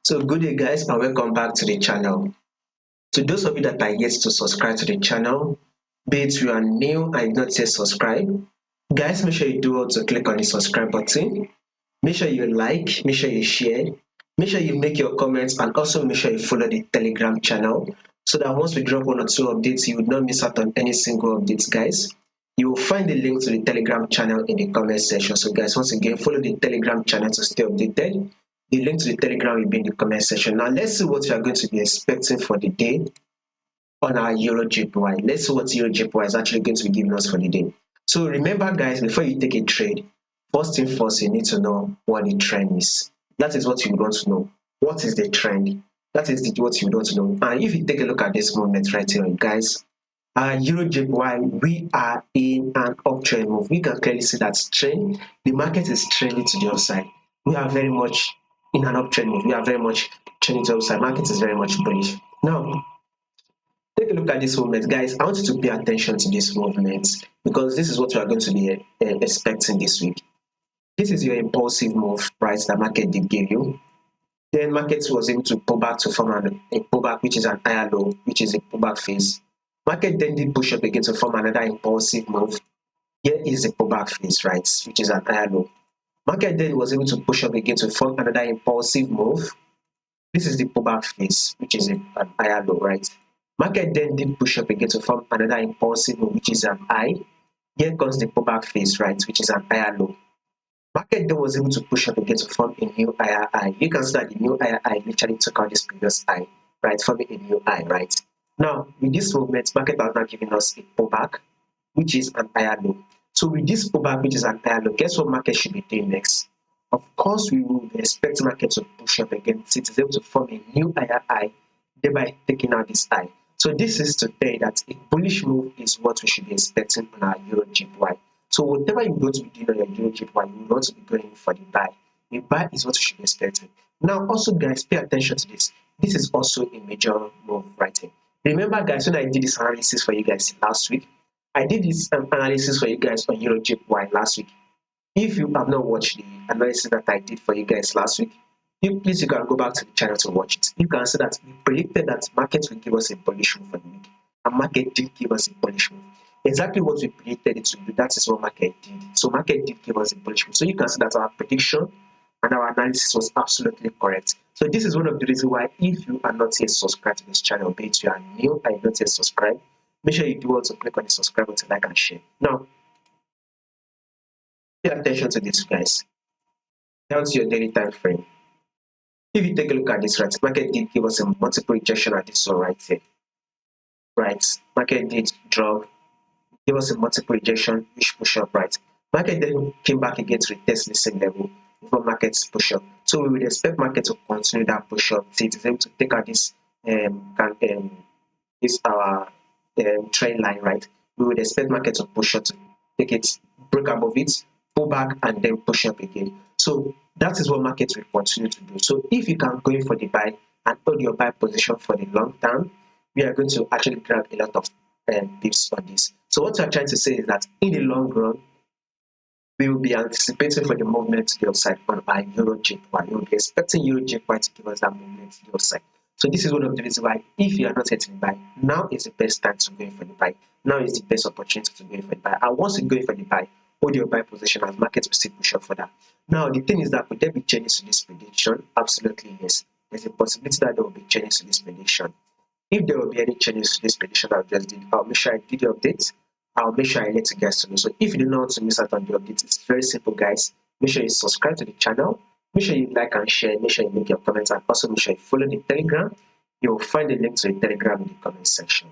So good day guys and welcome back to the channel. To those of you that are yet to subscribe to the channel, be it you are new and not yet subscribe, guys make sure you do all to click on the subscribe button. Make sure you like, make sure you share, make sure you make your comments and also make sure you follow the Telegram channel so that once we drop one or two updates, you would not miss out on any single updates guys. You will find the link to the Telegram channel in the comment section. So guys, once again, follow the Telegram channel to stay updated. The link to the Telegram will be in the comment section. Now let's see what you are going to be expecting for the day on our EURJPY. Let's see what EURJPY is actually going to be giving us for the day. So remember guys, before you take a trade, first thing first, you need to know what the trend is. That is what you want to know. What is the trend? That is what you want to know. And if you take a look at this movement right here, guys, EURJPY, we are in an uptrend move. We can clearly see that trend. The market is trending to the upside. We are very much in an uptrend move. We are very much trending to the upside. Market is very much bullish. Now, take a look at this movement, guys. I want you to pay attention to this movement because this is what we are going to be expecting this week. This is your impulsive move, right? That market did give you. Then market was able to pull back to form a pullback, which is an higher low, which is a pullback phase. Market then did push up again to form another impulsive move. Here is the pullback phase, right, which is an higher low. Market then was able to push up again to form another impulsive move. This is the pullback phase, which is an higher low, right? Market then did push up again to form another impulsive move, which is an high. Here comes the pullback phase, right, which is an higher low. Market then was able to push up again to form a new higher high. You can see that the new higher high literally took out this previous high, right, forming a new high, right? Now, with this movement, market has now given us a pullback, which is an higher low. So with this pullback, which is an higher low, guess what market should be doing next? Of course, we will be expecting market to push up again. So it is able to form a new higher high, thereby taking out this high. So this is to tell you that a bullish move is what we should be expecting on our EURJPY. So whatever you're going to be doing on your EURJPY, you want to be going for the buy. The buy is what you should be expecting. Now, also guys, pay attention to this. This is also a major move right here. Remember guys, when I did this analysis for you guys last week, I did this analysis for you guys on EURJPY last week. If you have not watched the analysis that I did for you guys last week, please you can go back to the channel to watch it. You can see that we predicted that market will give us a bullish move for the week, and market did give us a bullish move. Exactly what we predicted it to do, that is what market did. So market did give us a bullish move. So you can see that our prediction and our analysis was absolutely correct. So this is one of the reasons why, if you are not yet subscribed to this channel, be it you are new and not yet subscribed, make sure you do also click on the subscribe button, like and share. Now, pay attention to this, guys. Down to your daily time frame. If you take a look at this, right, market did give us a multiple rejection at this one right here. Right, market did drop, give us a multiple rejection, which push up, right. Market then came back again to retest the same level before markets push up. So we would expect market to continue that push up till it is able to take out this our trend line, right. We would expect market to push up to take it, break above it, pull back, and then push up again. So that is what market will continue to do. So if you can go in for the buy and hold your buy position for the long term, we are going to actually grab a lot of pips on this. So what we are trying to say is that in the long run, we will be anticipating for the movement to the upside on our EURJPY. We will be expecting EURJPY to give us that movement to the upside. So this is one of the reasons why, if you are not yet in the buy, now is the best time to go in for the buy. Now is the best opportunity to go in for the buy. And once you go in for the buy, hold your buy position as market will still push up for that. Now the thing is that, would there be changes to this prediction? Absolutely yes. There's a possibility that there will be changes to this prediction. If there will be any changes to this prediction I just did, I'll make sure I did the updates. I'll make sure I let you guys know. So if you do not want to miss out on the updates, it's very simple, guys. Make sure you subscribe to the channel. Make sure you like and share. Make sure you make your comments, and also make sure you follow the Telegram. You will find the link to the Telegram in the comment section.